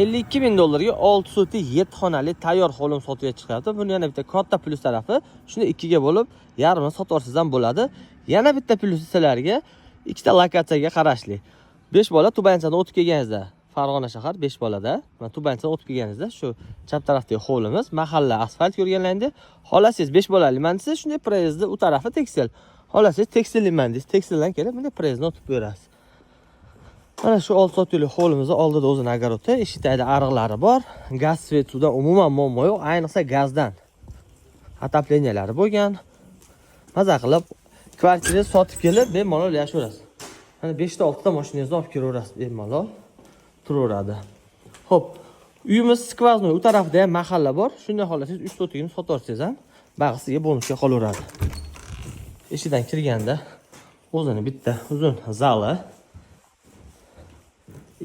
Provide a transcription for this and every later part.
52 bin dollarga 6 soti 7 xonali tayyor hovlim sotuvga chiqyapti. Buni yana bitta katta plyus tarafi, shuni ikkiga bo'lib yarmini sotvorsiz ham bo'ladi. Yana bitta plyusi sizlarga ikkita lokatsiyaga qarashli. 5 bola Tubanchadan o'tib kelganingizda, Farg'ona shahar 5 bolada, mana Tubanchadan o'tib kelganingizda shu chap tarafdagi hovlimiz, mahalla asfalt yurganlaringda, xolasingiz 5 bolaliman desa, shunday prezdni u tarafi tekstil. Xolasingiz tekstilliman desa, tekstildan kelib bunday prezdni o'tib ko'rasiz. Mana shu 6 sotuvlik hovlimizda oldida o'zini огорodi, eshikdagi ariqlari bor. Gaz, svet, suvdan umuman muammo yo'q, ayniqsa gazdan. Отопленiyalari bo'lgan. Maza qilib kvartira sotib kelib, bemalol yashayverasiz. Mana 5 ta 6 ta mashinangizni olib kelaverasiz, bemalol turaveradi. Xo'p, uyimiz skvaznoy, u tarafda ham mahalla bor. Shunday xohlasangiz 3 sotikni sotvorsangiz ham bag'i sizga bonusga qolaveradi. Eshikdan kirganda o'zini bitta uzun zali,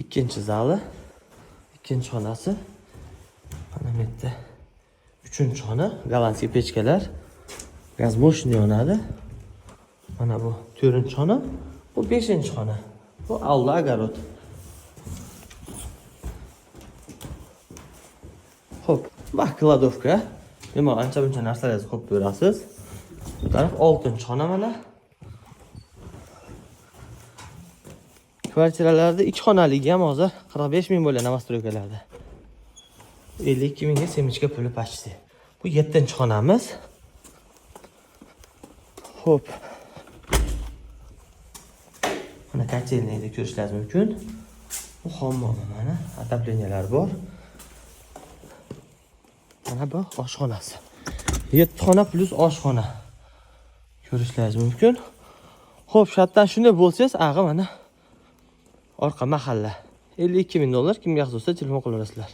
ikkinchi zali, ikkinchi xonasi, mana bu yerda uchinchi xona, gollandskiy pechkalar, gaz moshina yonadi. Mana bu 4-xona, bu 5-xona. Bu avlo огород. Xo'p, va kladovka. Nima ancha-muncha narsalarni qo'yib berasiz. Bu taraf 6-xona mana. Kvartiralarda 2 xonaligi ham hozir 45 ming bo'lgan новостройkalarda. 52 mingga semechka puli почти. Bu 7-xonamiz. Xo'p. Mana kotelnikni ko'rishingiz mumkin. Bu hammom mana, отоплениялari bor. Mana bu oshxonasi. 7 xona plus oshxona. Ko'rishingiz mumkin. Xo'p, shu yerdan shunday bo'lsangiz, ag'i mana orqa mahalla. 52 ming dollar, kimga yoqsa telefon qilaverasizlar.